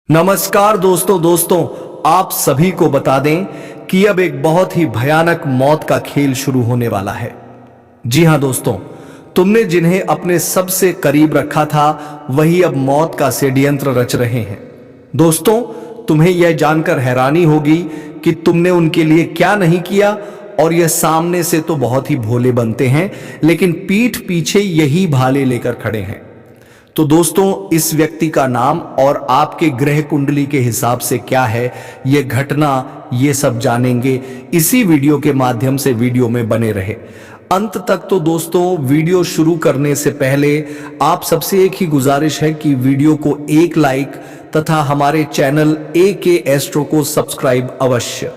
नमस्कार दोस्तों आप सभी को बता दें कि अब एक बहुत ही भयानक मौत का खेल शुरू होने वाला है। जी हां दोस्तों, तुमने जिन्हें अपने सबसे करीब रखा था वही अब मौत का षड्यंत्र रच रहे हैं। दोस्तों, तुम्हें यह जानकर हैरानी होगी कि तुमने उनके लिए क्या नहीं किया, और यह सामने से तो बहुत ही भोले बनते हैं लेकिन पीठ पीछे यही भाले लेकर खड़े हैं। तो दोस्तों, इस व्यक्ति का नाम और आपके ग्रह कुंडली के हिसाब से क्या है यह घटना, ये सब जानेंगे इसी वीडियो के माध्यम से। वीडियो में बने रहे अंत तक। तो दोस्तों, वीडियो शुरू करने से पहले आप सबसे एक ही गुजारिश है कि वीडियो को एक लाइक तथा हमारे चैनल AK एस्ट्रो को सब्सक्राइब अवश्य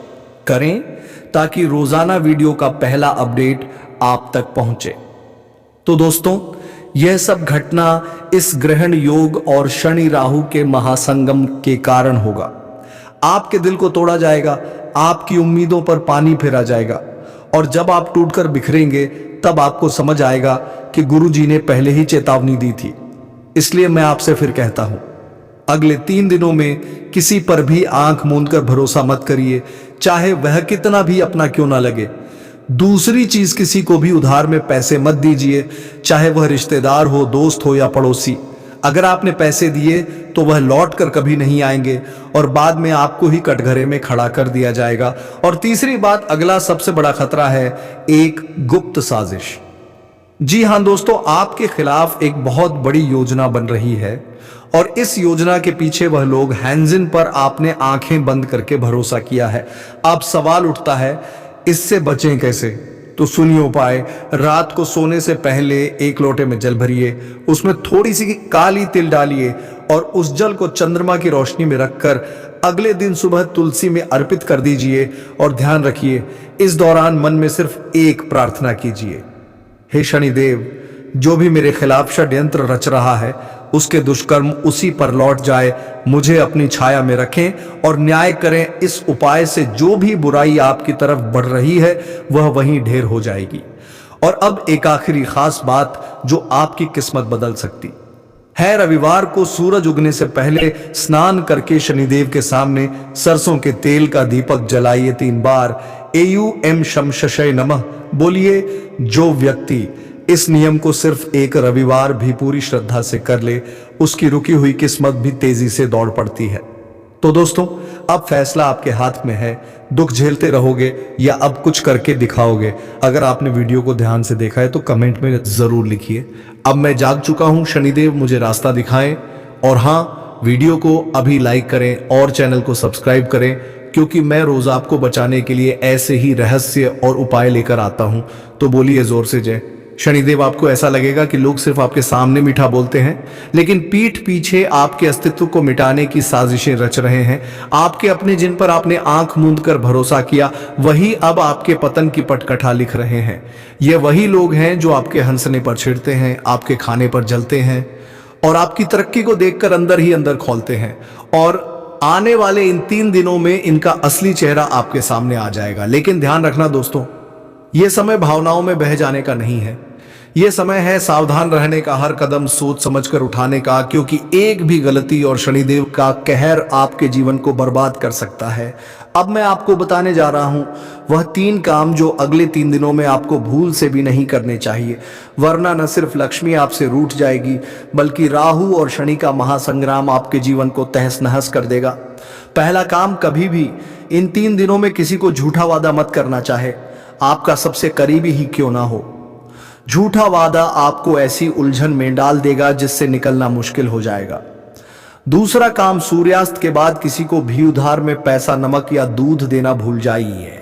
करें ताकि रोजाना वीडियो का पहला अपडेट आप तक पहुंचे। तो दोस्तों, यह सब घटना इस ग्रहण योग और शनि राहु के महासंगम के कारण होगा। आपके दिल को तोड़ा जाएगा, आपकी उम्मीदों पर पानी फेरा जाएगा, और जब आप टूटकर बिखरेंगे तब आपको समझ आएगा कि गुरुजी ने पहले ही चेतावनी दी थी। इसलिए मैं आपसे फिर कहता हूं, अगले 3 दिनों में किसी पर भी आंख मूंदकर भरोसा मत करिए, चाहे वह कितना भी अपना क्यों ना लगे। दूसरी चीज, किसी को भी उधार में पैसे मत दीजिए, चाहे वह रिश्तेदार हो, दोस्त हो या पड़ोसी। अगर आपने पैसे दिए तो वह लौट कर कभी नहीं आएंगे और बाद में आपको ही कटघरे में खड़ा कर दिया जाएगा। और तीसरी बात, अगला सबसे बड़ा खतरा है एक गुप्त साजिश। जी हां दोस्तों, आपके खिलाफ एक बहुत बड़ी योजना बन रही है, और इस योजना के पीछे वह लोग हैं जिन पर आपने आंखें बंद करके भरोसा किया है। अब सवाल उठता है, इससे बचें कैसे? तो सुनिए उपाय। रात को सोने से पहले एक लोटे में जल भरिए, उसमें थोड़ी सी काली तिल डालिए और उस जल को चंद्रमा की रोशनी में रखकर अगले दिन सुबह तुलसी में अर्पित कर दीजिए। और ध्यान रखिए, इस दौरान मन में सिर्फ एक प्रार्थना कीजिए, हे शनिदेव, जो भी मेरे खिलाफ षड्यंत्र रच रहा है उसके दुष्कर्म उसी पर लौट जाए, मुझे अपनी छाया में रखें और न्याय करें। इस उपाय से जो भी बुराई आपकी तरफ बढ़ रही है वह वहीं ढेर हो जाएगी। और अब एक आखिरी खास बात जो आपकी किस्मत बदल सकती है। रविवार को सूरज उगने से पहले स्नान करके शनिदेव के सामने सरसों के तेल का दीपक जलाइए 3 बार। AUM शम शशय नमः बोलिए। जो व्यक्ति इस नियम को सिर्फ एक रविवार भी पूरी श्रद्धा से कर ले, उसकी रुकी हुई किस्मत भी तेजी से दौड़ पड़ती है। तो दोस्तों, अब फैसला आपके हाथ में है। दुख झेलते रहोगे या अब कुछ करके दिखाओगे? अगर आपने वीडियो को ध्यान से देखा है तो कमेंट में जरूर लिखिए। अब मैं जाग चुका हूं, शनिदेव मुझे रास्ता दिखाएं। और हाँ, वीडियो को अभी लाइक करें और चैनल को सब्सक्राइब करें, क्योंकि मैं रोज आपको बचाने के लिए ऐसे ही रहस्य और उपाय लेकर आता हूं। तो बोलिए जोर से जय शनिदेव। आपको ऐसा लगेगा कि लोग सिर्फ आपके सामने मीठा बोलते हैं, लेकिन पीठ पीछे आपके अस्तित्व को मिटाने की साजिशें रच रहे हैं। आपके अपने, जिन पर आपने आंख मूंद कर भरोसा किया, वही अब आपके पतन की पटकथा लिख रहे हैं। ये वही लोग हैं जो आपके हंसने पर छिड़ते हैं, आपके खाने पर जलते हैं और आपकी तरक्की को देखकर अंदर ही अंदर खौलते हैं। और आने वाले इन 3 दिनों में इनका असली चेहरा आपके सामने आ जाएगा। लेकिन ध्यान रखना दोस्तों, यह समय भावनाओं में बह जाने का नहीं है। यह समय है सावधान रहने का, हर कदम सोच समझकर उठाने का, क्योंकि एक भी गलती और शनिदेव का कहर आपके जीवन को बर्बाद कर सकता है। अब मैं आपको बताने जा रहा हूं वह 3 काम जो अगले 3 दिनों में आपको भूल से भी नहीं करने चाहिए, वरना न सिर्फ लक्ष्मी आपसे रूठ जाएगी बल्कि राहु और शनि का महासंग्राम आपके जीवन को तहस नहस कर देगा। पहला काम, कभी भी इन 3 दिनों में किसी को झूठा वादा मत करना, चाहे आपका सबसे करीबी ही क्यों ना हो। झूठा वादा आपको ऐसी उलझन में डाल देगा जिससे निकलना मुश्किल हो जाएगा। दूसरा काम, सूर्यास्त के बाद किसी को भी उधार में पैसा, नमक या दूध देना भूल जाइए।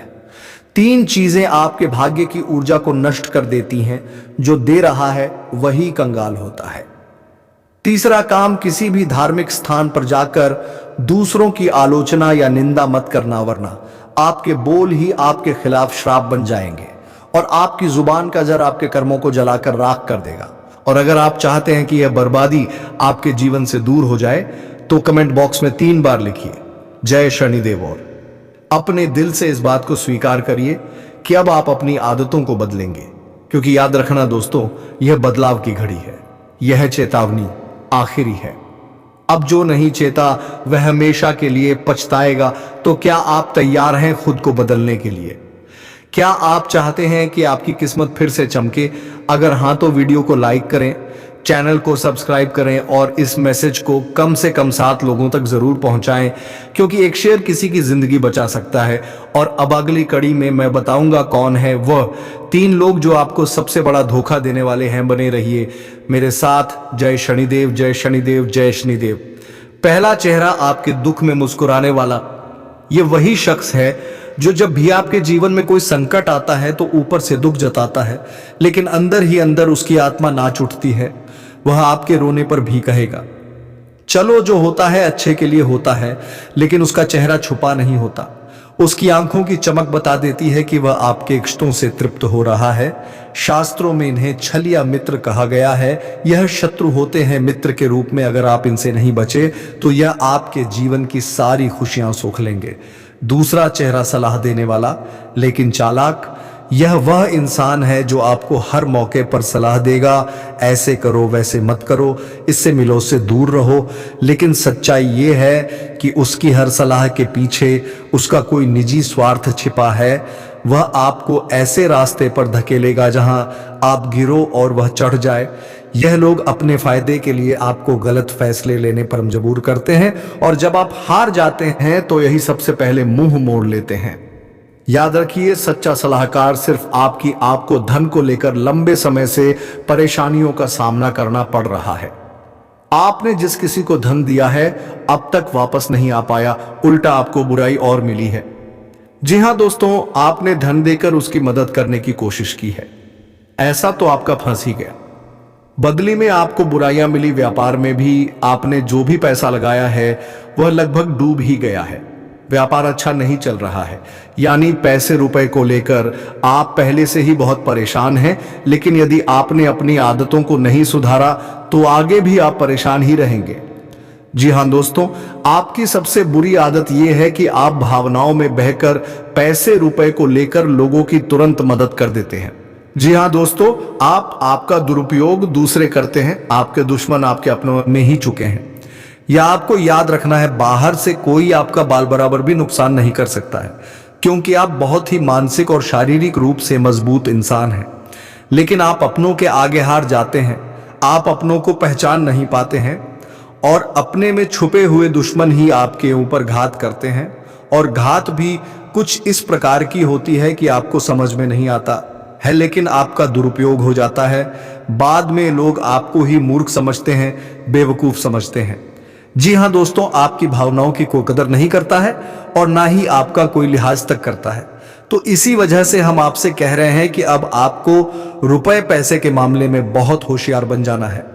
3 चीजें आपके भाग्य की ऊर्जा को नष्ट कर देती हैं। जो दे रहा है वही कंगाल होता है। तीसरा काम, किसी भी धार्मिक स्थान पर जाकर दूसरों की आलोचना या निंदा मत करना, वरना आपके बोल ही आपके खिलाफ श्राप बन जाएंगे और आपकी जुबान का जर आपके कर्मों को जलाकर राख कर देगा। और अगर आप चाहते हैं कि यह बर्बादी आपके जीवन से दूर हो जाए तो कमेंट बॉक्स में 3 बार लिखिए जय शनिदेव, और अपने दिल से इस बात को स्वीकार करिए कि अब आप अपनी आदतों को बदलेंगे। क्योंकि याद रखना दोस्तों, यह बदलाव की घड़ी है, यह चेतावनी आखिरी है। अब जो नहीं चेता वह हमेशा के लिए पछताएगा। तो क्या आप तैयार हैं खुद को बदलने के लिए? क्या आप चाहते हैं कि आपकी किस्मत फिर से चमके? अगर हाँ तो वीडियो को लाइक करें, चैनल को सब्सक्राइब करें और इस मैसेज को कम से कम 7 लोगों तक जरूर पहुंचाएं, क्योंकि एक शेयर किसी की जिंदगी बचा सकता है। और अब अगली कड़ी में मैं बताऊंगा कौन है वह 3 लोग जो आपको सबसे बड़ा धोखा देने वाले हैं। बने रहिए मेरे साथ। जय शनिदेव, जय शनिदेव, जय शनिदेव। पहला चेहरा आपके दुख में मुस्कुराने वाला। ये वही शख्स है जो जब भी आपके जीवन में कोई संकट आता है तो ऊपर से दुख जताता है, लेकिन अंदर ही अंदर उसकी आत्मा नाच उठती है। वह आपके रोने पर भी कहेगा चलो जो होता है अच्छे के लिए होता है, लेकिन उसका चेहरा छुपा नहीं होता। उसकी आंखों की चमक बता देती है कि वह आपके इष्टों से तृप्त हो रहा है। शास्त्रों में इन्हें छल या मित्र कहा गया है। यह शत्रु होते हैं मित्र के रूप में। अगर आप इनसे नहीं बचे तो यह आपके जीवन की सारी खुशियां सोख लेंगे। दूसरा चेहरा सलाह देने वाला लेकिन चालाक। यह वह इंसान है जो आपको हर मौके पर सलाह देगा, ऐसे करो वैसे मत करो, इससे मिलो उससे दूर रहो। लेकिन सच्चाई ये है कि उसकी हर सलाह के पीछे उसका कोई निजी स्वार्थ छिपा है। वह आपको ऐसे रास्ते पर धकेलेगा जहां आप गिरो और वह चढ़ जाए। यह लोग अपने फायदे के लिए आपको गलत फैसले लेने पर मजबूर करते हैं, और जब आप हार जाते हैं तो यही सबसे पहले मुंह मोड़ लेते हैं। याद रखिए, सच्चा सलाहकार सिर्फ आपको धन को लेकर लंबे समय से परेशानियों का सामना करना पड़ रहा है। आपने जिस किसी को धन दिया है अब तक वापस नहीं आ पाया, उल्टा आपको बुराई और मिली है। जी हां दोस्तों, आपने धन देकर उसकी मदद करने की कोशिश की है, ऐसा तो आपका फंस ही गया। बदली में आपको बुराइयां मिली। व्यापार में भी आपने जो भी पैसा लगाया है वह लगभग डूब ही गया है। व्यापार अच्छा नहीं चल रहा है, यानी पैसे रुपए को लेकर आप पहले से ही बहुत परेशान हैं। लेकिन यदि आपने अपनी आदतों को नहीं सुधारा तो आगे भी आप परेशान ही रहेंगे। जी हां दोस्तों, आपकी सबसे बुरी आदत यह है कि आप भावनाओं में बहकर पैसे रुपए को लेकर लोगों की तुरंत मदद कर देते हैं। जी हां दोस्तों, आपका दुरुपयोग दूसरे करते हैं। आपके दुश्मन आपके अपनों में ही चुके हैं। या आपको याद रखना है, बाहर से कोई आपका बाल बराबर भी नुकसान नहीं कर सकता है, क्योंकि आप बहुत ही मानसिक और शारीरिक रूप से मजबूत इंसान हैं। लेकिन आप अपनों के आगे हार जाते हैं। आप अपनों को पहचान नहीं पाते हैं और अपने में छुपे हुए दुश्मन ही आपके ऊपर घात करते हैं। और घात भी कुछ इस प्रकार की होती है कि आपको समझ में नहीं आता है, लेकिन आपका दुरुपयोग हो जाता है। बाद में लोग आपको ही मूर्ख समझते हैं, बेवकूफ समझते हैं। जी हां दोस्तों, आपकी भावनाओं की कोई कदर नहीं करता है और ना ही आपका कोई लिहाज तक करता है। तो इसी वजह से हम आपसे कह रहे हैं कि अब आपको रुपए पैसे के मामले में बहुत होशियार बन जाना है।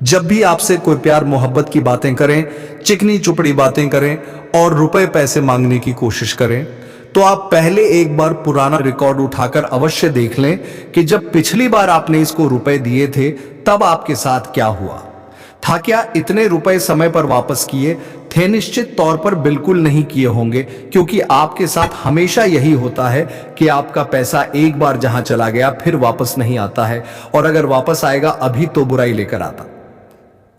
जब भी आपसे कोई प्यार मोहब्बत की बातें करें, चिकनी चुपड़ी बातें करें और रुपए पैसे मांगने की कोशिश करें, तो आप पहले एक बार पुराना रिकॉर्ड उठाकर अवश्य देख लें कि जब पिछली बार आपने इसको रुपए दिए थे तब आपके साथ क्या हुआ था। क्या इतने रुपए समय पर वापस किए थे? निश्चित तौर पर बिल्कुल नहीं किए होंगे, क्योंकि आपके साथ हमेशा यही होता है कि आपका पैसा एक बार जहां चला गया फिर वापस नहीं आता है, और अगर वापस आएगा अभी तो बुराई लेकर आता।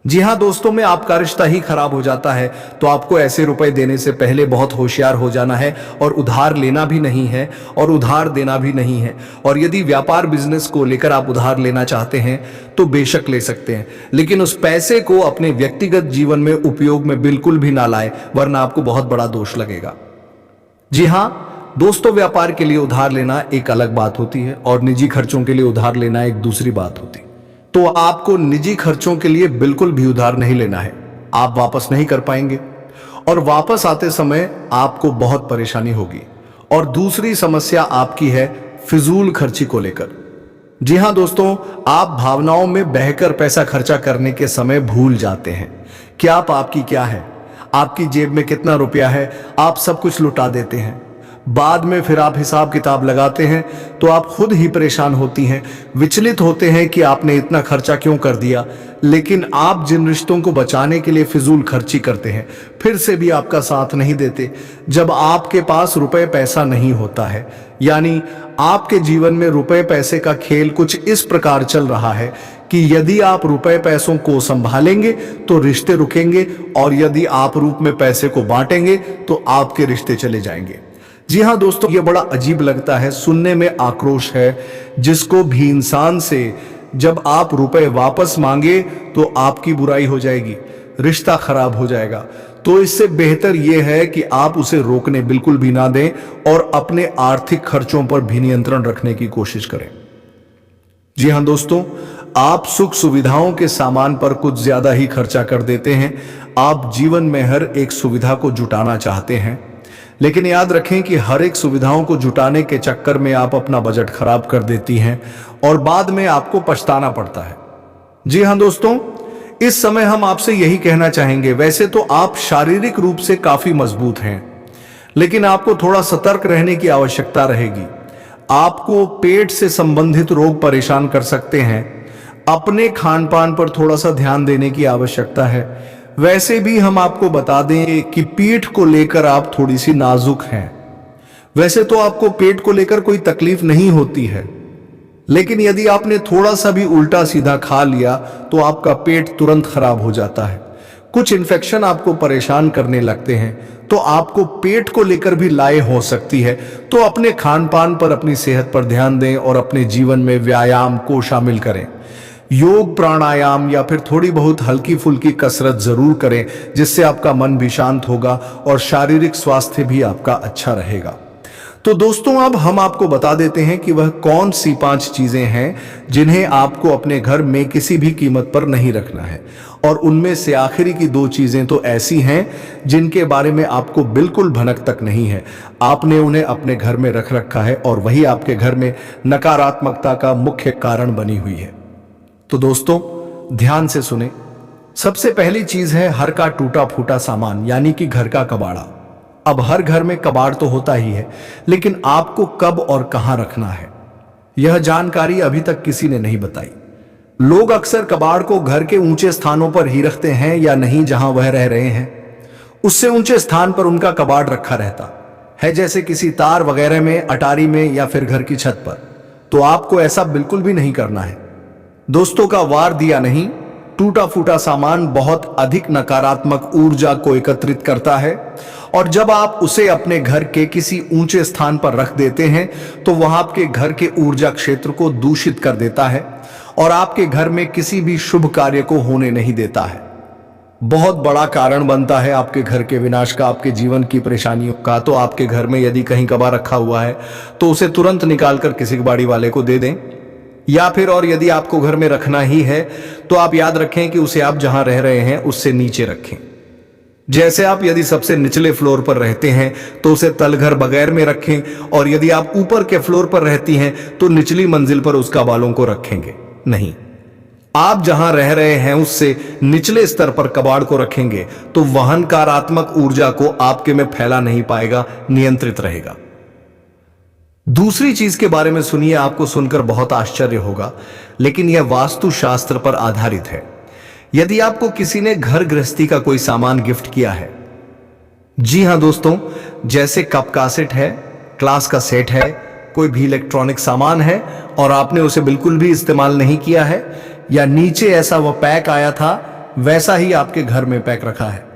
जी हां दोस्तों, में आपका रिश्ता ही खराब हो जाता है। तो आपको ऐसे रुपए देने से पहले बहुत होशियार हो जाना है, और उधार लेना भी नहीं है और उधार देना भी नहीं है। और यदि व्यापार बिजनेस को लेकर आप उधार लेना चाहते हैं तो बेशक ले सकते हैं, लेकिन उस पैसे को अपने व्यक्तिगत जीवन में उपयोग में बिल्कुल भी ना लाएं, वरना आपको बहुत बड़ा दोष लगेगा। जी हां दोस्तों, व्यापार के लिए उधार लेना एक अलग बात होती है और निजी खर्चों के लिए उधार लेना एक दूसरी बात होती है। तो आपको निजी खर्चों के लिए बिल्कुल भी उधार नहीं लेना है। आप वापस नहीं कर पाएंगे और वापस आते समय आपको बहुत परेशानी होगी। और दूसरी समस्या आपकी है फिजूल खर्ची को लेकर। जी हां दोस्तों, आप भावनाओं में बहकर पैसा खर्चा करने के समय भूल जाते हैं कि आपकी क्या है, आपकी जेब में कितना रुपया है। आप सब कुछ लुटा देते हैं। बाद में फिर आप हिसाब किताब लगाते हैं तो आप खुद ही परेशान होती हैं, विचलित होते हैं कि आपने इतना खर्चा क्यों कर दिया। लेकिन आप जिन रिश्तों को बचाने के लिए फिजूल खर्ची करते हैं फिर से भी आपका साथ नहीं देते। जब आपके पास रुपए पैसा नहीं होता है, यानी आपके जीवन में रुपए पैसे का खेल कुछ इस प्रकार चल रहा है कि यदि आप रुपए पैसों को संभालेंगे तो रिश्ते रुकेंगे, और यदि आप रूप में पैसे को बांटेंगे तो आपके रिश्ते चले जाएंगे। जी हाँ दोस्तों, ये बड़ा अजीब लगता है, सुनने में आक्रोश है। जिसको भी इंसान से जब आप रुपए वापस मांगे तो आपकी बुराई हो जाएगी, रिश्ता खराब हो जाएगा। तो इससे बेहतर यह है कि आप उसे रोकने बिल्कुल भी ना दें और अपने आर्थिक खर्चों पर भी नियंत्रण रखने की कोशिश करें। जी हां दोस्तों, आप सुख सुविधाओं के सामान पर कुछ ज्यादा ही खर्चा कर देते हैं। आप जीवन में हर एक सुविधा को जुटाना चाहते हैं, लेकिन याद रखें कि हर एक सुविधाओं को जुटाने के चक्कर में आप अपना बजट खराब कर देती हैं और बाद में आपको पछताना पड़ता है। जी हां दोस्तों, इस समय हम आपसे यही कहना चाहेंगे, वैसे तो आप शारीरिक रूप से काफी मजबूत हैं, लेकिन आपको थोड़ा सतर्क रहने की आवश्यकता रहेगी। आपको पेट से संबंधित रोग परेशान कर सकते हैं। अपने खान पान पर थोड़ा सा ध्यान देने की आवश्यकता है। वैसे भी हम आपको बता दें कि पीठ को लेकर आप थोड़ी सी नाजुक हैं। वैसे तो आपको पेट को लेकर कोई तकलीफ नहीं होती है, लेकिन यदि आपने थोड़ा सा भी उल्टा सीधा खा लिया तो आपका पेट तुरंत खराब हो जाता है। कुछ इन्फेक्शन आपको परेशान करने लगते हैं, तो आपको पेट को लेकर भी लाए हो सकती है। तो अपने खान पान पर, अपनी सेहत पर ध्यान दें और अपने जीवन में व्यायाम को शामिल करें। योग, प्राणायाम या फिर थोड़ी बहुत हल्की फुल्की कसरत जरूर करें, जिससे आपका मन भी शांत होगा और शारीरिक स्वास्थ्य भी आपका अच्छा रहेगा। तो दोस्तों, अब हम आपको बता देते हैं कि वह कौन सी 5 चीजें हैं जिन्हें आपको अपने घर में किसी भी कीमत पर नहीं रखना है। और उनमें से आखिरी की 2 चीजें तो ऐसी हैं जिनके बारे में आपको बिल्कुल भनक तक नहीं है। आपने उन्हें अपने घर में रख रखा है और वही आपके घर में नकारात्मकता का मुख्य कारण बनी हुई है। तो दोस्तों, ध्यान से सुने। सबसे पहली चीज है हर का टूटा फूटा सामान, यानी कि घर का कबाड़ा। अब हर घर में कबाड़ तो होता ही है, लेकिन आपको कब और कहां रखना है, यह जानकारी अभी तक किसी ने नहीं बताई। लोग अक्सर कबाड़ को घर के ऊंचे स्थानों पर ही रखते हैं या नहीं, जहां वह रह रहे हैं उससे ऊंचे स्थान पर उनका कबाड़ रखा रहता है, जैसे किसी तार वगैरह में, अटारी में या फिर घर की छत पर। तो आपको ऐसा बिल्कुल भी नहीं करना है। दोस्तों का वार दिया नहीं, टूटा फूटा सामान बहुत अधिक नकारात्मक ऊर्जा को एकत्रित करता है, और जब आप उसे अपने घर के किसी ऊंचे स्थान पर रख देते हैं तो वह आपके घर के ऊर्जा क्षेत्र को दूषित कर देता है और आपके घर में किसी भी शुभ कार्य को होने नहीं देता है। बहुत बड़ा कारण बनता है आपके घर के विनाश का, आपके जीवन की परेशानियों का। तो आपके घर में यदि कहीं कबाड़ रखा हुआ है तो उसे तुरंत निकालकर किसी कबाड़ी वाले को दे दें, या फिर और यदि आपको घर में रखना ही है तो आप याद रखें कि उसे आप जहां रह रहे हैं उससे नीचे रखें। जैसे आप यदि सबसे निचले फ्लोर पर रहते हैं तो उसे तलघर बगैर में रखें, और यदि आप ऊपर के फ्लोर पर रहती हैं तो निचली मंजिल पर उसका बालों को रखेंगे नहीं। आप जहां रह रहे हैं उससे निचले स्तर पर कबाड़ को रखेंगे तो वह नकारात्मक ऊर्जा को आपके में फैला नहीं पाएगा, नियंत्रित रहेगा। दूसरी चीज के बारे में सुनिए, आपको सुनकर बहुत आश्चर्य होगा, लेकिन यह वास्तुशास्त्र पर आधारित है। यदि आपको किसी ने घर गृहस्थी का कोई सामान गिफ्ट किया है, जी हां दोस्तों, जैसे कप का सेट है, क्लास का सेट है, कोई भी इलेक्ट्रॉनिक सामान है और आपने उसे बिल्कुल भी इस्तेमाल नहीं किया है, या नीचे ऐसा वह पैक आया था वैसा ही आपके घर में पैक रखा है,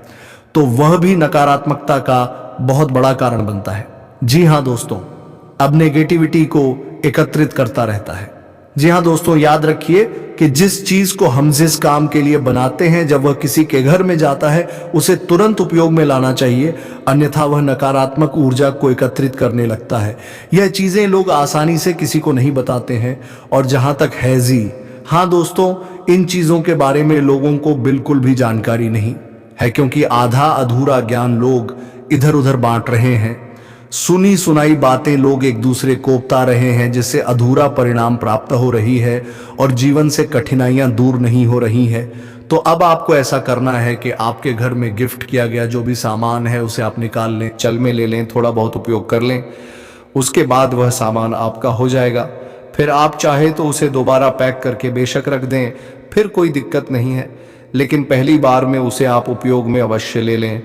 तो वह भी नकारात्मकता का बहुत बड़ा कारण बनता है। जी हां दोस्तों, अब नेगेटिविटी को एकत्रित करता रहता है। जी हां दोस्तों, याद रखिए कि जिस चीज को हम जिस काम के लिए बनाते हैं, जब वह किसी के घर में जाता है उसे तुरंत उपयोग में लाना चाहिए, अन्यथा वह नकारात्मक ऊर्जा को एकत्रित करने लगता है। यह चीजें लोग आसानी से किसी को नहीं बताते हैं। और जहां तक हैजी, हाँ दोस्तों, इन चीजों के बारे में लोगों को बिल्कुल भी जानकारी नहीं है, क्योंकि आधा अधूरा ज्ञान लोग इधर उधर बांट रहे हैं। सुनी सुनाई बातें लोग एक दूसरे को बता रहे हैं, जिससे अधूरा परिणाम प्राप्त हो रही है और जीवन से कठिनाइयां दूर नहीं हो रही है। तो अब आपको ऐसा करना है कि आपके घर में गिफ्ट किया गया जो भी सामान है उसे आप निकाल लें, चल में ले लें, थोड़ा बहुत उपयोग कर लें। उसके बाद वह सामान आपका हो जाएगा। फिर आप चाहे तो उसे दोबारा पैक करके बेशक रख दें, फिर कोई दिक्कत नहीं है, लेकिन पहली बार में उसे आप उपयोग में अवश्य ले लें।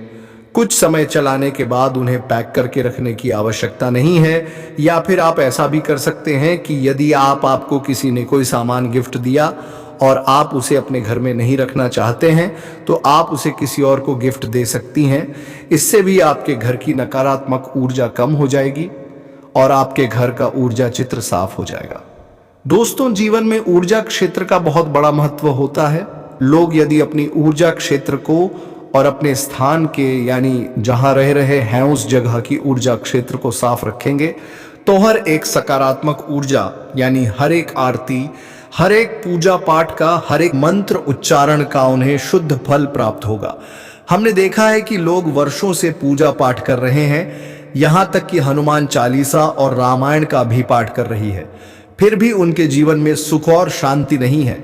कुछ समय चलाने के बाद उन्हें पैक करके रखने की आवश्यकता नहीं है। या फिर आप ऐसा भी कर सकते हैं कि यदि आपको किसी ने कोई सामान गिफ्ट दिया और आप उसे अपने घर में नहीं रखना चाहते हैं तो आप उसे किसी और को गिफ्ट दे सकती हैं। इससे भी आपके घर की नकारात्मक ऊर्जा कम हो जाएगी और आपके घर का ऊर्जा चित्र साफ हो जाएगा। दोस्तों, जीवन में ऊर्जा क्षेत्र का बहुत बड़ा महत्व होता है। लोग यदि अपनी ऊर्जा क्षेत्र को और अपने स्थान के यानी जहां रह रहे हैं उस जगह की ऊर्जा क्षेत्र को साफ रखेंगे तो हर एक सकारात्मक ऊर्जा यानी हर एक आरती, हर एक पूजा पाठ का, हर एक मंत्र उच्चारण का उन्हें शुद्ध फल प्राप्त होगा। हमने देखा है कि लोग वर्षों से पूजा पाठ कर रहे हैं, यहां तक कि हनुमान चालीसा और रामायण का भी पाठ कर रही है, फिर भी उनके जीवन में सुख और शांति नहीं है।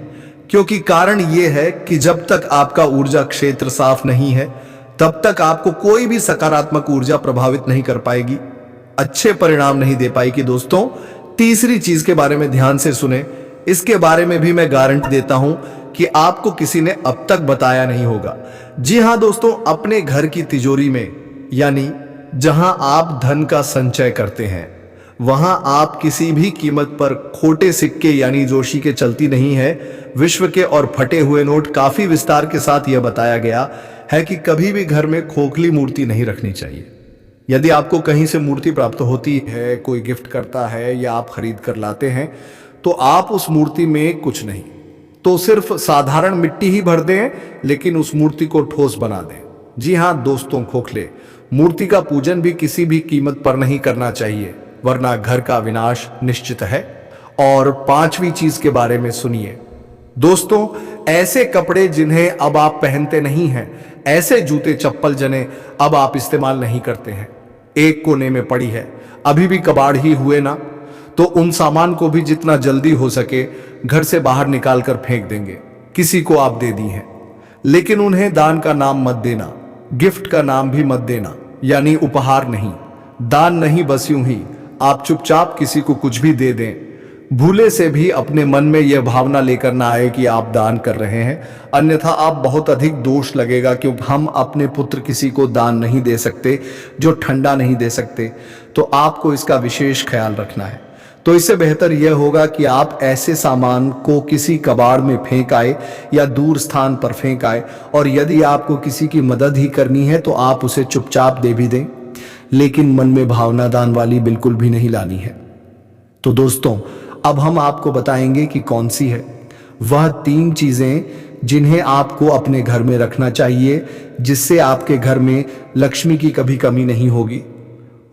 क्योंकि कारण यह है कि जब तक आपका ऊर्जा क्षेत्र साफ नहीं है तब तक आपको कोई भी सकारात्मक ऊर्जा प्रभावित नहीं कर पाएगी, अच्छे परिणाम नहीं दे पाएगी। दोस्तों, तीसरी चीज के बारे में ध्यान से सुने, इसके बारे में भी मैं गारंटी देता हूं कि आपको किसी ने अब तक बताया नहीं होगा। जी हां दोस्तों, अपने घर की तिजोरी में यानी जहां आप धन का संचय करते हैं वहां आप किसी भी कीमत पर खोटे सिक्के यानी जोशी के चलती नहीं है। विश्व के और फटे हुए नोट काफी विस्तार के साथ यह बताया गया है कि कभी भी घर में खोखली मूर्ति नहीं रखनी चाहिए। यदि आपको कहीं से मूर्ति प्राप्त होती है, कोई गिफ्ट करता है या आप खरीद कर लाते हैं तो आप उस मूर्ति में कुछ नहीं तो सिर्फ साधारण मिट्टी ही भर दें, लेकिन उस मूर्ति को ठोस बना दें। जी हां दोस्तों, खोखले मूर्ति का पूजन भी किसी भी कीमत पर नहीं करना चाहिए, वरना घर का विनाश निश्चित है। और पांचवी चीज के बारे में सुनिए दोस्तों, ऐसे कपड़े जिन्हें अब आप पहनते नहीं हैं, ऐसे जूते चप्पल जिन्हें अब आप इस्तेमाल नहीं करते हैं, एक कोने में पड़ी है, अभी भी कबाड़ ही हुए ना, तो उन सामान को भी जितना जल्दी हो सके घर से बाहर निकाल कर फेंक देंगे। किसी को आप दे दी हैं, लेकिन उन्हें दान का नाम मत देना, गिफ्ट का नाम भी मत देना, यानी उपहार नहीं, दान नहीं, बस यूं ही आप चुपचाप किसी को कुछ भी दे दें। भूले से भी अपने मन में यह भावना लेकर ना आए कि आप दान कर रहे हैं, अन्यथा आप बहुत अधिक दोष लगेगा। क्योंकि हम अपने पुत्र किसी को दान नहीं दे सकते जो ठंडा नहीं दे सकते, तो आपको इसका विशेष ख्याल रखना है। तो इससे बेहतर यह होगा कि आप ऐसे सामान को किसी कबाड़ में फेंक आए या दूर स्थान पर फेंक आए, और यदि आपको किसी की मदद ही करनी है तो आप उसे चुपचाप दे भी दें, लेकिन मन में भावना दान वाली बिल्कुल भी नहीं लानी है। तो दोस्तों, अब हम आपको बताएंगे कि कौन सी है वह 3 चीजें जिन्हें आपको अपने घर में रखना चाहिए, जिससे आपके घर में लक्ष्मी की कभी कमी नहीं होगी,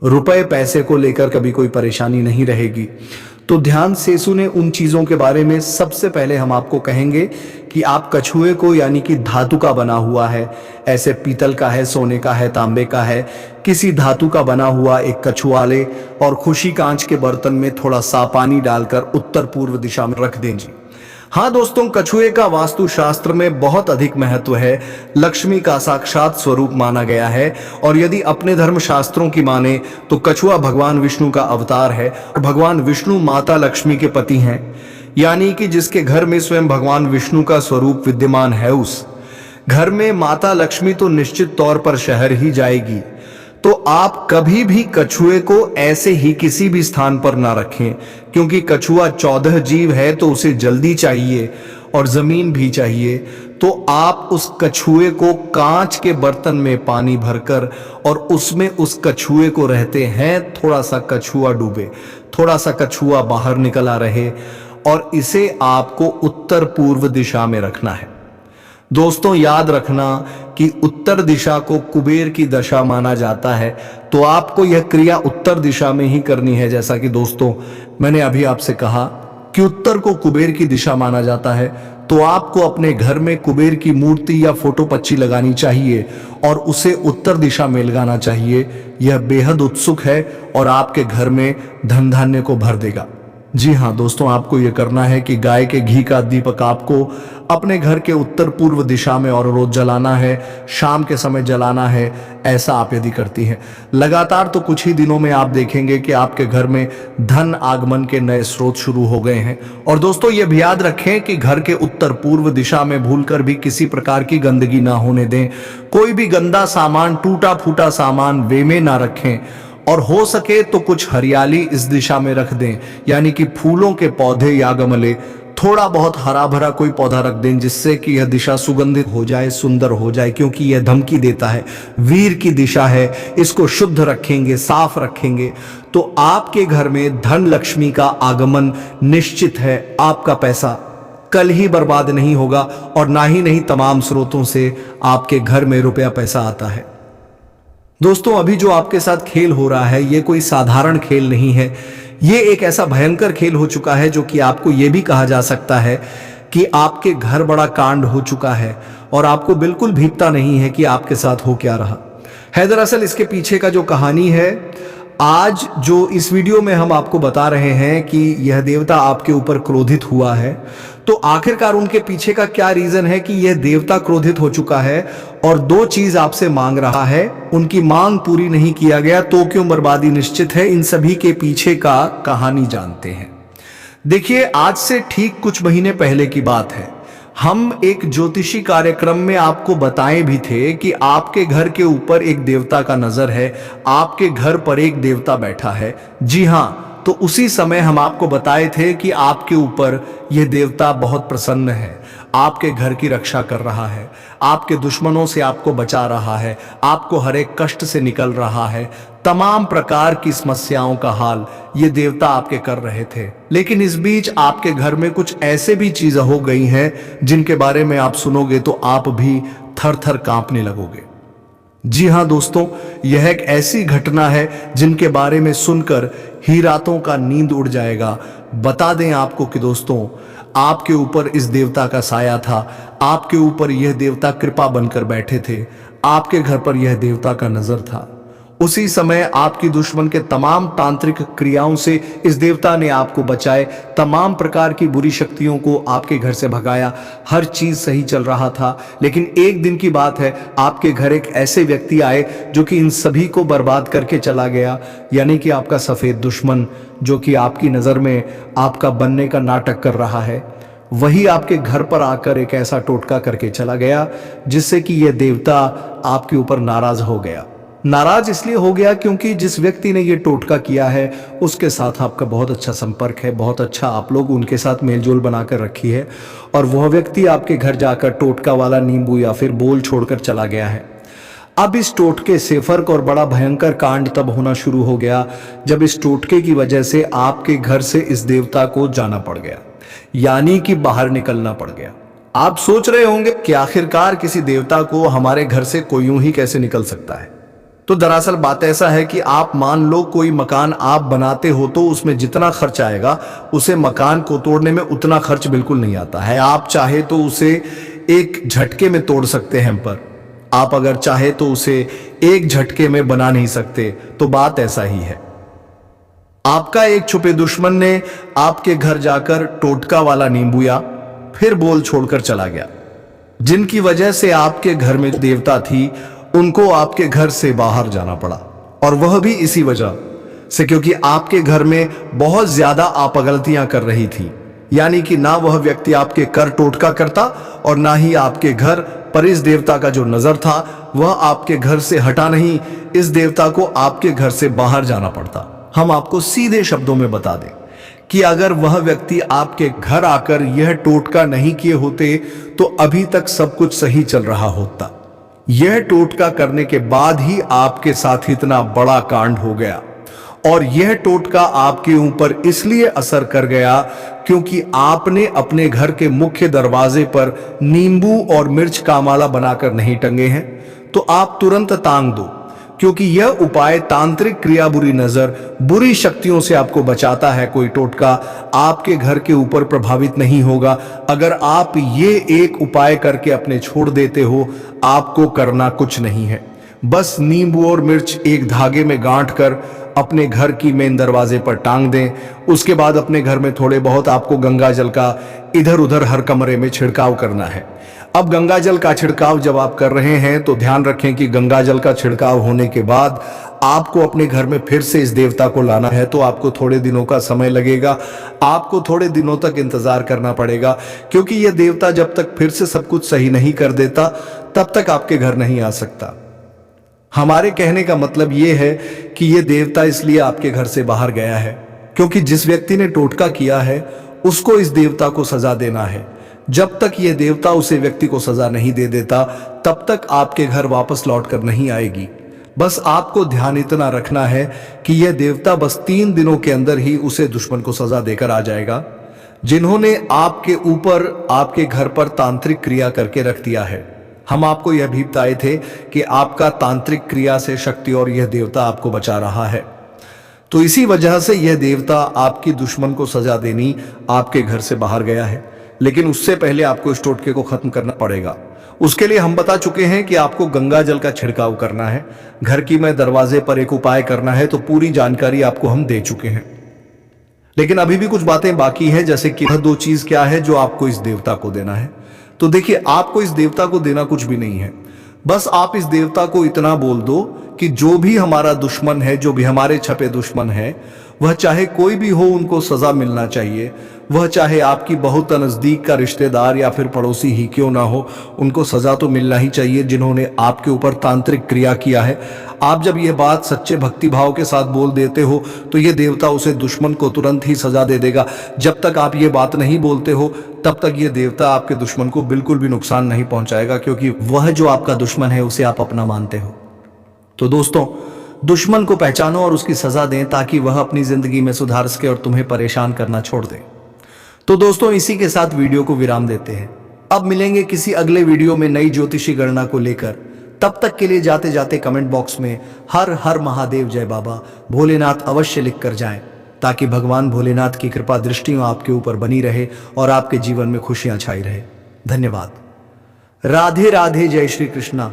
रुपए पैसे को लेकर कभी कोई परेशानी नहीं रहेगी। तो ध्यान से सुने उन चीजों के बारे में। सबसे पहले हम आपको कहेंगे कि आप कछुए को, यानी कि धातु का बना हुआ है, ऐसे पीतल का है, सोने का है, तांबे का है, किसी धातु का बना हुआ एक कछुआ ले और खुशी कांच के बर्तन में थोड़ा सा पानी डालकर उत्तर पूर्व दिशा में रख दें। जी हाँ दोस्तों, कछुए का वास्तुशास्त्र में बहुत अधिक महत्व है, लक्ष्मी का साक्षात स्वरूप माना गया है। और यदि अपने धर्म शास्त्रों की माने तो कछुआ भगवान विष्णु का अवतार है। भगवान विष्णु माता लक्ष्मी के पति हैं, यानी कि जिसके घर में स्वयं भगवान विष्णु का स्वरूप विद्यमान है, उस घर में माता लक्ष्मी तो निश्चित तौर पर शहर ही जाएगी। तो आप कभी भी कछुए को ऐसे ही किसी भी स्थान पर ना रखें, क्योंकि कछुआ 14 जीव है तो उसे जल्दी चाहिए और जमीन भी चाहिए। तो आप उस कछुए को कांच के बर्तन में पानी भरकर और उसमें उस कछुए को रहते हैं, थोड़ा सा कछुआ डूबे, थोड़ा सा कछुआ बाहर निकला रहे, और इसे आपको उत्तर पूर्व दिशा में रखना है। दोस्तों, याद रखना कि उत्तर दिशा को कुबेर की दशा माना जाता है, तो आपको यह क्रिया उत्तर दिशा में ही करनी है। जैसा कि दोस्तों मैंने अभी आपसे कहा कि उत्तर को कुबेर की दिशा माना जाता है, तो आपको अपने घर में कुबेर की मूर्ति या फोटो पच्ची लगानी चाहिए और उसे उत्तर दिशा में लगाना चाहिए। यह बेहद उत्सुक है और आपके घर में धन धान्य को भर देगा। जी हाँ दोस्तों, आपको यह करना है कि गाय के घी का दीपक आपको अपने घर के उत्तर पूर्व दिशा में और रोज जलाना है, शाम के समय जलाना है। ऐसा आप यदि करती हैं लगातार तो कुछ ही दिनों में आप देखेंगे कि आपके घर में धन आगमन के नए स्रोत शुरू हो गए हैं। और दोस्तों, यह भी याद रखें कि घर के उत्तर पूर्व दिशा में भूलकर भी किसी प्रकार की गंदगी ना होने दें। कोई भी गंदा सामान, टूटा फूटा सामान वे में ना रखें, और हो सके तो कुछ हरियाली इस दिशा में रख दें, यानी कि फूलों के पौधे या गमले, थोड़ा बहुत हरा भरा कोई पौधा रख दें जिससे कि यह दिशा सुगंधित हो जाए, सुंदर हो जाए, क्योंकि यह धमकी देता है, वीर की दिशा है। इसको शुद्ध रखेंगे, साफ रखेंगे तो आपके घर में धन लक्ष्मी का आगमन निश्चित है। आपका पैसा कल ही बर्बाद नहीं होगा और ना ही नहीं तमाम स्रोतों से आपके घर में रुपया पैसा आता है। दोस्तों, अभी जो आपके साथ खेल हो रहा है ये कोई साधारण खेल नहीं है। ये एक ऐसा भयंकर खेल हो चुका है जो कि आपको ये भी कहा जा सकता है कि आपके घर बड़ा कांड हो चुका है और आपको बिल्कुल भीपता नहीं है कि आपके साथ हो क्या रहा है। दरअसल इसके पीछे का जो कहानी है, आज जो इस वीडियो में हम आपको बता रहे हैं कि यह देवता आपके ऊपर क्रोधित हुआ है, तो आखिरकार उनके पीछे का क्या रीजन है कि यह देवता क्रोधित हो चुका है और दो चीज आपसे मांग रहा है। उनकी मांग पूरी नहीं किया गया तो क्यों बर्बादी निश्चित है। इन सभी के पीछे का कहानी जानते हैं। देखिए, आज से ठीक कुछ महीने पहले की बात है, हम एक ज्योतिषी कार्यक्रम में आपको बताए भी थे कि आपके घर के ऊपर एक देवता का नजर है, आपके घर पर एक देवता बैठा है। जी हाँ, तो उसी समय हम आपको बताए थे कि आपके ऊपर यह देवता बहुत प्रसन्न है, आपके घर की रक्षा कर रहा है, आपके दुश्मनों से आपको बचा रहा है, आपको हर एक कष्ट से निकल रहा है, तमाम प्रकार की समस्याओं का हाल ये देवता आपके कर रहे थे। लेकिन इस बीच आपके घर में कुछ ऐसे भी चीजें हो गई हैं जिनके बारे में आप सुनोगे तो आप भी थर थर कांपने लगोगे। जी हाँ दोस्तों, यह एक ऐसी घटना है जिनके बारे में सुनकर ही रातों का नींद उड़ जाएगा। बता दें आपको कि दोस्तों, आपके ऊपर इस देवता का साया था, आपके ऊपर यह देवता कृपा बनकर बैठे थे, आपके घर पर यह देवता का नजर था। उसी समय आपकी दुश्मन के तमाम तांत्रिक क्रियाओं से इस देवता ने आपको बचाए, तमाम प्रकार की बुरी शक्तियों को आपके घर से भगाया। हर चीज सही चल रहा था, लेकिन एक दिन की बात है, आपके घर एक ऐसे व्यक्ति आए जो कि इन सभी को बर्बाद करके चला गया। यानी कि आपका सफेद दुश्मन जो कि आपकी नजर में आपका बनने का नाटक कर रहा है, वही आपके घर पर आकर एक ऐसा टोटका करके चला गया जिससे कि यह देवता आपके ऊपर नाराज हो गया। नाराज इसलिए हो गया क्योंकि जिस व्यक्ति ने ये टोटका किया है उसके साथ आपका बहुत अच्छा संपर्क है, बहुत अच्छा आप लोग उनके साथ मेलजोल बनाकर रखी है, और वह व्यक्ति आपके घर जाकर टोटका वाला नींबू या फिर बोल छोड़कर चला गया है। अब इस टोटके से फर्क और बड़ा भयंकर कांड तब होना शुरू हो गया जब इस टोटके की वजह से आपके घर से इस देवता को जाना पड़ गया, यानी कि बाहर निकलना पड़ गया। आप सोच रहे होंगे कि आखिरकार किसी देवता को हमारे घर से कोई यूं ही कैसे निकल सकता है। तो दरअसल बात ऐसा है कि आप मान लो कोई मकान आप बनाते हो तो उसमें जितना खर्च आएगा उसे मकान को तोड़ने में उतना खर्च बिल्कुल नहीं आता है। आप चाहे तो उसे एक झटके में तोड़ सकते हैं, पर आप अगर चाहे तो उसे एक झटके में बना नहीं सकते। तो बात ऐसा ही है। आपका एक छुपे दुश्मन ने आपके घर जाकर टोटका वाला नींबू या फिर बोल छोड़कर चला गया, जिनकी वजह से आपके घर में देवता थी उनको आपके घर से बाहर जाना पड़ा, और वह भी इसी वजह से क्योंकि आपके घर में बहुत ज्यादा आप गलतियां कर रही थी। यानी कि ना वह व्यक्ति आपके कर टोटका करता और ना ही आपके घर पर इस देवता का जो नजर था वह आपके घर से हटा नहीं, इस देवता को आपके घर से बाहर जाना पड़ता। हम आपको सीधे शब्दों में बता दें कि अगर वह व्यक्ति आपके घर आकर यह टोटका नहीं किए होते तो अभी तक सब कुछ सही चल रहा होता। यह टोटका करने के बाद ही आपके साथ इतना बड़ा कांड हो गया, और यह टोटका आपके ऊपर इसलिए असर कर गया क्योंकि आपने अपने घर के मुख्य दरवाजे पर नींबू और मिर्च का माला बनाकर नहीं टंगे हैं। तो आप तुरंत टांग दो, क्योंकि यह उपाय तांत्रिक क्रिया, बुरी नजर, बुरी शक्तियों से आपको बचाता है। कोई टोटका आपके घर के ऊपर प्रभावित नहीं होगा। अगर आप ये एक उपाय करके अपने छोड़ देते हो, आपको करना कुछ नहीं है, बस नींबू और मिर्च एक धागे में गांठ कर अपने घर की मेन दरवाजे पर टांग दें। उसके बाद अपने घर में थोड़े बहुत आपको गंगा जल का इधर उधर हर कमरे में छिड़काव करना है। अब गंगा जल का छिड़काव जब आप कर रहे हैं तो ध्यान रखें कि गंगा जल का छिड़काव होने के बाद आपको अपने घर में फिर से इस देवता को लाना है। तो आपको थोड़े दिनों का समय लगेगा, आपको थोड़े दिनों तक इंतजार करना पड़ेगा, क्योंकि यह देवता जब तक फिर से सब कुछ सही नहीं कर देता तब तक आपके घर नहीं आ सकता। हमारे कहने का मतलब यह है कि यह देवता इसलिए आपके घर से बाहर गया है क्योंकि जिस व्यक्ति ने टोटका किया है उसको इस देवता को सजा देना है। जब तक ये देवता उसे व्यक्ति को सजा नहीं दे देता तब तक आपके घर वापस लौट कर नहीं आएगी। बस आपको ध्यान इतना रखना है कि यह देवता बस 3 दिनों के अंदर ही उसे दुश्मन को सजा देकर आ जाएगा जिन्होंने आपके ऊपर आपके घर पर तांत्रिक क्रिया करके रख दिया है। हम आपको यह भी बताए थे कि आपका तांत्रिक क्रिया से शक्ति और यह देवता आपको बचा रहा है। तो इसी वजह से यह देवता आपकी दुश्मन को सजा देनी आपके घर से बाहर गया है, लेकिन उससे पहले आपको इस टोटके को खत्म करना पड़ेगा। उसके लिए हम बता चुके हैं कि आपको गंगा जल का छिड़काव करना है, घर की में दरवाजे पर एक उपाय करना है, तो पूरी जानकारी आपको हम दे चुके हैं। लेकिन अभी भी कुछ बातें बाकी हैं, जैसे कि 2 चीज क्या है जो आपको इस देवता को देना है। तो देखिए, आपको इस देवता को देना कुछ भी नहीं है, बस आप इस देवता को इतना बोल दो कि जो भी हमारा दुश्मन है, जो भी हमारे छपे दुश्मन है, वह चाहे कोई भी हो उनको सजा मिलना चाहिए। वह चाहे आपकी बहुत नजदीक का रिश्तेदार या फिर पड़ोसी ही क्यों ना हो, उनको सजा तो मिलना ही चाहिए जिन्होंने आपके ऊपर तांत्रिक क्रिया किया है। आप जब यह बात सच्चे भक्ति भाव के साथ बोल देते हो तो यह देवता उसे दुश्मन को तुरंत ही सजा दे देगा। जब तक आप ये बात नहीं बोलते हो तब तक यह देवता आपके दुश्मन को बिल्कुल भी नुकसान नहीं पहुंचाएगा, क्योंकि वह जो आपका दुश्मन है उसे आप अपना मानते हो। तो दोस्तों, दुश्मन को पहचानो और उसकी सजा दें ताकि वह अपनी जिंदगी में सुधार सके और तुम्हें परेशान करना छोड़ दे। तो दोस्तों, इसी के साथ वीडियो को विराम देते हैं। अब मिलेंगे किसी अगले वीडियो में नई ज्योतिषी गणना को लेकर। तब तक के लिए जाते जाते कमेंट बॉक्स में हर हर महादेव जय बाबा भोलेनाथ अवश्य लिख कर जाएं, ताकि भगवान भोलेनाथ की कृपा दृष्टियों आपके ऊपर बनी रहे और आपके जीवन में खुशियां छाई रहे। धन्यवाद। राधे राधे। जय श्री कृष्णा।